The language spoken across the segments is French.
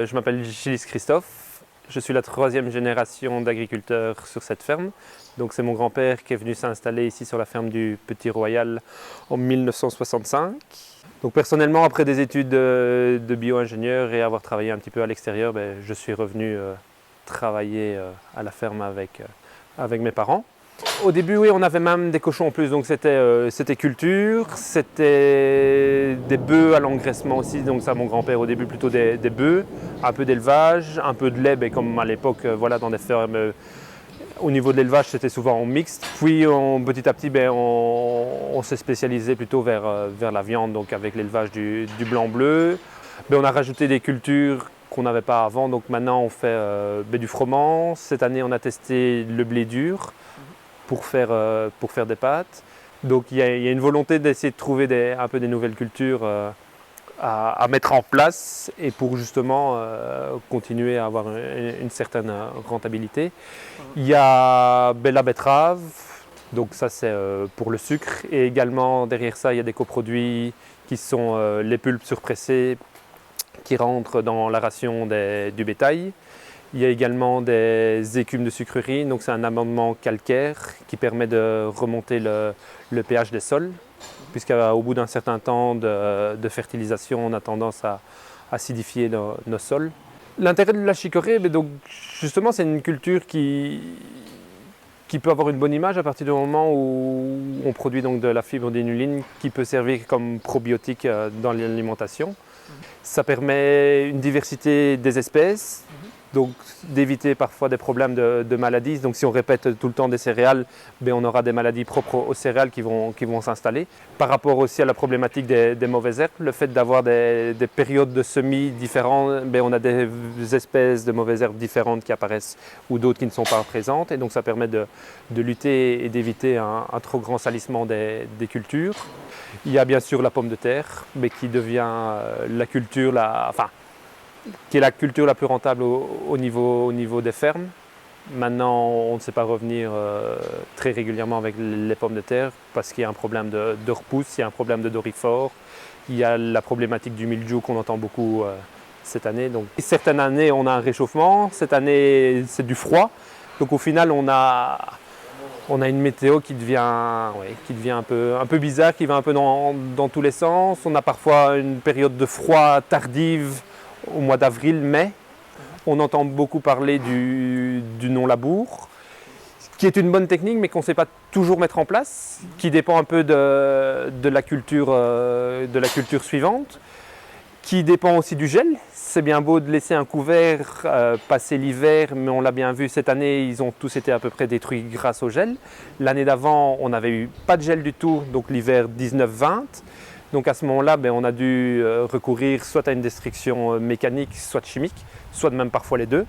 Je m'appelle Gilles Christophe, je suis la troisième génération d'agriculteurs sur cette ferme. Donc c'est mon grand-père qui est venu s'installer ici sur la ferme du Petit Royal en 1965. Donc personnellement, après des études de bio-ingénieur et avoir travaillé un petit peu à l'extérieur, je suis revenu travailler à la ferme avec mes parents. Au début, oui, on avait même des cochons en plus, donc c'était culture, c'était des bœufs à l'engraissement aussi, donc ça, mon grand-père au début plutôt des bœufs, un peu d'élevage, un peu de lait, comme à l'époque, voilà, dans des fermes, au niveau de l'élevage, c'était souvent en mixte. Puis petit à petit, on s'est spécialisé plutôt vers la viande, donc avec l'élevage du blanc-bleu. On a rajouté des cultures qu'on n'avait pas avant, donc maintenant on fait du froment. Cette année, on a testé le blé dur pour faire des pâtes. Donc il y a une volonté d'essayer de trouver un peu des nouvelles cultures à mettre en place et pour justement continuer à avoir une certaine rentabilité. Il y a la betterave, donc ça c'est pour le sucre, et également derrière ça il y a des coproduits qui sont les pulpes surpressées qui rentrent dans la ration du bétail. Il y a également des écumes de sucrerie, donc c'est un amendement calcaire qui permet de remonter le pH des sols, puisqu'au bout d'un certain temps de fertilisation, on a tendance à acidifier nos sols. L'intérêt de la chicorée, donc justement, c'est une culture qui peut avoir une bonne image à partir du moment où on produit donc de la fibre d'inuline qui peut servir comme probiotique dans l'alimentation. Ça permet une diversité des espèces, donc d'éviter parfois des problèmes de maladies. Donc si on répète tout le temps des céréales, on aura des maladies propres aux céréales qui vont s'installer. Par rapport aussi à la problématique des mauvaises herbes, le fait d'avoir des périodes de semis différentes, on a des espèces de mauvaises herbes différentes qui apparaissent ou d'autres qui ne sont pas présentes. Et donc ça permet de lutter et d'éviter un trop grand salissement des cultures. Il y a bien sûr la pomme de terre, qui devient la culture, qui est la culture la plus rentable au niveau des fermes. Maintenant, on ne sait pas revenir très régulièrement avec les pommes de terre parce qu'il y a un problème de repousse, il y a un problème de doryphore, il y a la problématique du mildiou qu'on entend beaucoup cette année. Donc, certaines années, on a un réchauffement, cette année, c'est du froid. Donc au final, on a une météo qui devient un peu bizarre, qui va un peu dans tous les sens. On a parfois une période de froid tardive au mois d'avril, mai. On entend beaucoup parler du non-labour, qui est une bonne technique, mais qu'on ne sait pas toujours mettre en place, qui dépend un peu de la culture suivante, qui dépend aussi du gel. C'est bien beau de laisser un couvert passer l'hiver, mais on l'a bien vu cette année, ils ont tous été à peu près détruits grâce au gel. L'année d'avant, on n'avait eu pas de gel du tout, donc l'hiver 19-20. Donc à ce moment-là, on a dû recourir soit à une destruction mécanique, soit chimique, soit même parfois les deux.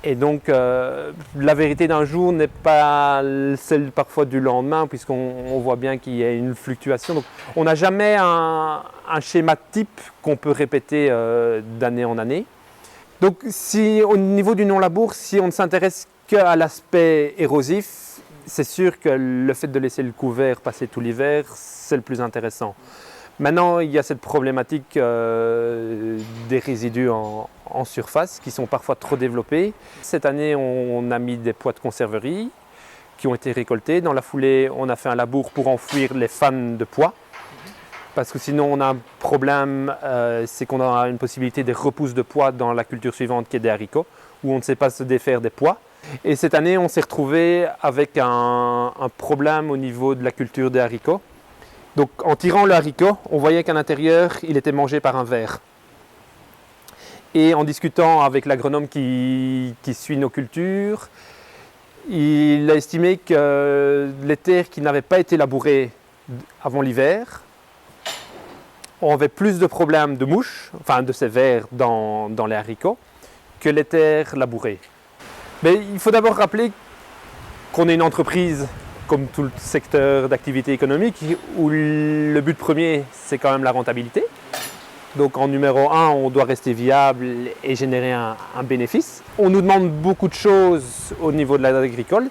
Et donc la vérité d'un jour n'est pas celle parfois du lendemain, puisqu'on voit bien qu'il y a une fluctuation. Donc on n'a jamais un schéma type qu'on peut répéter d'année en année. Donc si au niveau du non-labour, si on ne s'intéresse qu'à l'aspect érosif, c'est sûr que le fait de laisser le couvert passer tout l'hiver, c'est le plus intéressant. Maintenant, il y a cette problématique des résidus en surface qui sont parfois trop développés. Cette année, on a mis des pois de conserverie qui ont été récoltés. Dans la foulée, on a fait un labour pour enfouir les fans de pois. Parce que sinon, on a un problème, c'est qu'on a une possibilité de repousse de pois dans la culture suivante qui est des haricots, où on ne sait pas se défaire des pois. Et cette année, on s'est retrouvé avec un problème au niveau de la culture des haricots. Donc en tirant le haricot, on voyait qu'à l'intérieur, il était mangé par un ver. Et en discutant avec l'agronome qui suit nos cultures, il a estimé que les terres qui n'avaient pas été labourées avant l'hiver, on avait plus de problèmes de mouches, enfin de ces vers dans les haricots, que les terres labourées. Mais il faut d'abord rappeler qu'on est une entreprise comme tout le secteur d'activité économique où le but premier c'est quand même la rentabilité. Donc en numéro 1, on doit rester viable et générer un bénéfice. On nous demande beaucoup de choses au niveau de l'aide agricole.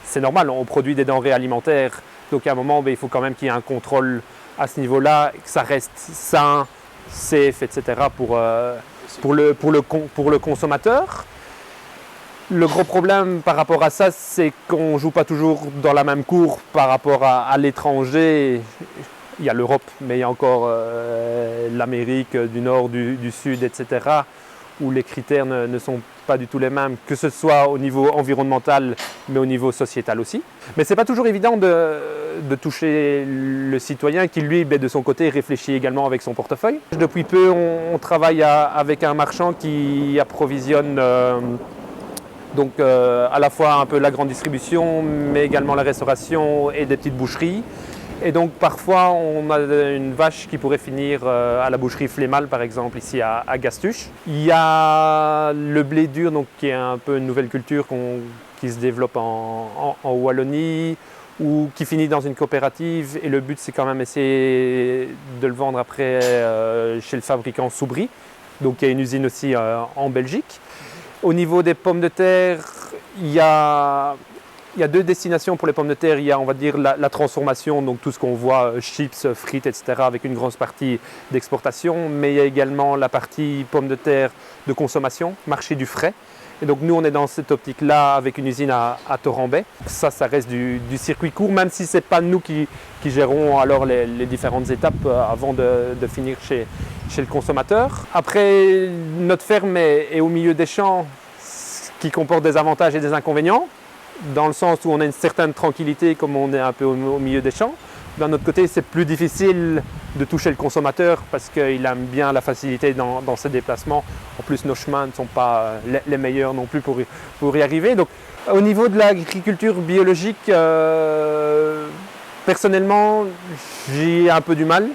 C'est normal, on produit des denrées alimentaires, donc à un moment il faut quand même qu'il y ait un contrôle à ce niveau-là, que ça reste sain, safe, etc. pour Pour le consommateur, le gros problème par rapport à ça, c'est qu'on ne joue pas toujours dans la même cour par rapport à l'étranger. Il y a l'Europe, mais il y a encore l'Amérique du Nord, du Sud, etc., où les critères ne sont pas du tout les mêmes, que ce soit au niveau environnemental, mais au niveau sociétal aussi. Mais ce n'est pas toujours évident de toucher le citoyen qui, lui, de son côté, réfléchit également avec son portefeuille. Depuis peu, on travaille avec un marchand qui approvisionne à la fois un peu la grande distribution, mais également la restauration et des petites boucheries. Et donc parfois on a une vache qui pourrait finir à la boucherie Flémal par exemple ici à Gastuche. Il y a le blé dur donc, qui est un peu une nouvelle culture qui se développe en Wallonie ou qui finit dans une coopérative et le but c'est quand même essayer de le vendre après chez le fabricant Soubry. Donc il y a une usine aussi en Belgique. Au niveau des pommes de terre, il y a deux destinations pour les pommes de terre. Il y a, on va dire, la transformation, donc tout ce qu'on voit, chips, frites, etc., avec une grosse partie d'exportation. Mais il y a également la partie pommes de terre de consommation, marché du frais. Et donc nous, on est dans cette optique-là avec une usine à Torrambay. Ça reste du circuit court, même si ce n'est pas nous qui gérons alors les différentes étapes avant de finir chez le consommateur. Après, notre ferme est au milieu des champs, ce qui comporte des avantages et des inconvénients, dans le sens où on a une certaine tranquillité comme on est un peu au milieu des champs. D'un autre côté, c'est plus difficile de toucher le consommateur parce qu'il aime bien la facilité dans ses déplacements. En plus, nos chemins ne sont pas les meilleurs non plus pour y arriver. Donc, au niveau de l'agriculture biologique, personnellement, j'ai un peu du mal.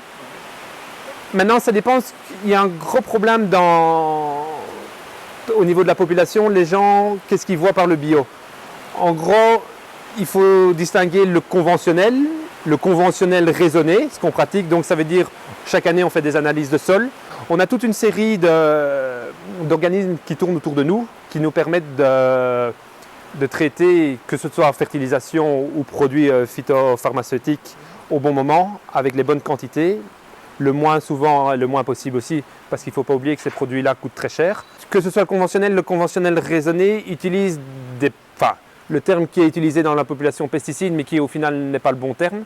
Maintenant, ça dépend. Il y a un gros problème au niveau de la population. Les gens, qu'est-ce qu'ils voient par le bio ? En gros, il faut distinguer le conventionnel raisonné, ce qu'on pratique. Donc ça veut dire, chaque année, on fait des analyses de sol. On a toute une série d'organismes qui tournent autour de nous, qui nous permettent de traiter, que ce soit fertilisation ou produits phytopharmaceutiques, au bon moment, avec les bonnes quantités, le moins souvent, le moins possible aussi, parce qu'il ne faut pas oublier que ces produits-là coûtent très cher. Que ce soit le conventionnel raisonné utilise le terme qui est utilisé dans la population pesticide, mais qui au final n'est pas le bon terme,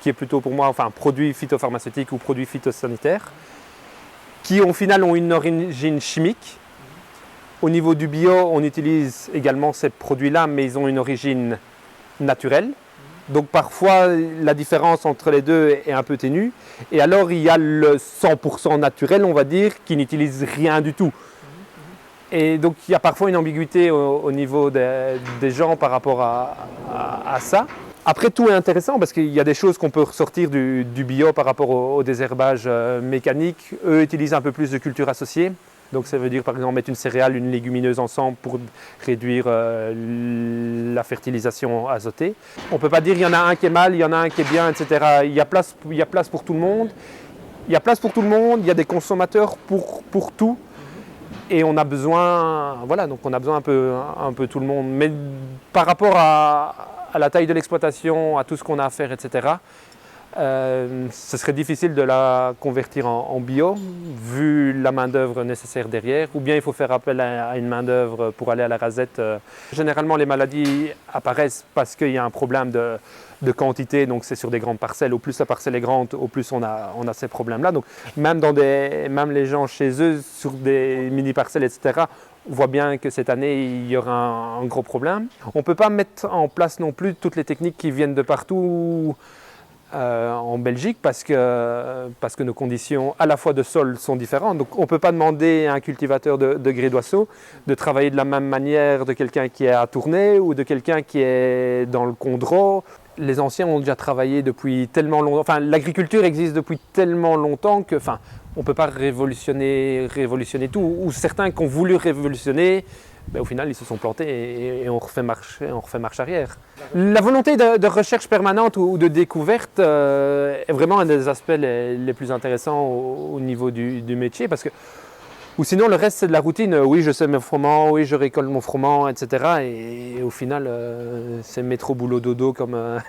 qui est plutôt pour moi produits phytopharmaceutiques ou produits phytosanitaires, qui au final ont une origine chimique. Au niveau du bio, on utilise également ces produits-là, mais ils ont une origine naturelle. Donc parfois, la différence entre les deux est un peu ténue. Et alors, il y a le 100% naturel, on va dire, qui n'utilise rien du tout. Et donc, il y a parfois une ambiguïté au niveau des gens par rapport à ça. Après, tout est intéressant parce qu'il y a des choses qu'on peut ressortir du bio par rapport au désherbage mécanique. Eux utilisent un peu plus de cultures associées. Donc ça veut dire par exemple mettre une céréale, une légumineuse ensemble pour réduire la fertilisation azotée. On ne peut pas dire il y en a un qui est mal, il y en a un qui est bien, etc. Il y a place pour tout le monde. Il y a place pour tout le monde, il y a des consommateurs pour tout. Et on a besoin, donc on a besoin un peu tout le monde. Mais par rapport à la taille de l'exploitation, à tout ce qu'on a à faire, etc., ce serait difficile de la convertir en bio, vu la main-d'œuvre nécessaire derrière, ou bien il faut faire appel à une main-d'œuvre pour aller à la rasette. Généralement, les maladies apparaissent parce qu'il y a un problème de quantité, donc c'est sur des grandes parcelles. Au plus la parcelle est grande, au plus on a ces problèmes-là. Donc même les gens chez eux, sur des mini-parcelles, etc., on voit bien que cette année, il y aura un gros problème. On ne peut pas mettre en place non plus toutes les techniques qui viennent de partout en Belgique parce que nos conditions à la fois de sol sont différentes. Donc on ne peut pas demander à un cultivateur de grès d'oiseau de travailler de la même manière de quelqu'un qui est à Tournai ou de quelqu'un qui est dans le Condro. Les anciens ont déjà travaillé depuis tellement longtemps, l'agriculture existe depuis tellement longtemps que on ne peut pas révolutionner tout. Ou certains qui ont voulu révolutionner, au final, ils se sont plantés et on refait marche arrière. La volonté de recherche permanente ou de découverte est vraiment un des aspects les plus intéressants au niveau du métier. Ou sinon, le reste, c'est de la routine. Oui, je sème mon froment, oui, je récolte mon froment, etc. Et au final, c'est métro, boulot, dodo comme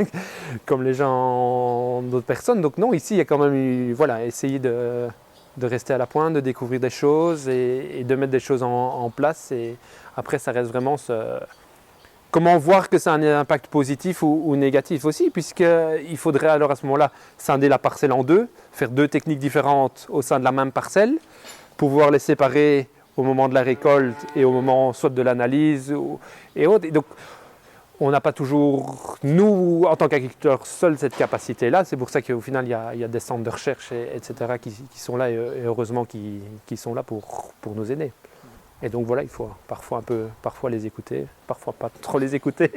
les gens d'autres personnes. Donc non, ici, il y a quand même essayer de de rester à la pointe, de découvrir des choses et de mettre des choses en place. Et après, ça reste vraiment comment voir que ça a un impact positif ou négatif aussi, puisqu'il faudrait alors à ce moment-là scinder la parcelle en deux, faire deux techniques différentes au sein de la même parcelle, pouvoir les séparer au moment de la récolte et au moment soit de l'analyse et autres. Et donc, on n'a pas toujours, nous, en tant qu'agriculteurs, seuls cette capacité-là. C'est pour ça qu'au final, il y a des centres de recherche, etc., qui sont là, et heureusement qui sont là pour nous aider. Et donc voilà, il faut parfois les écouter, parfois pas trop les écouter.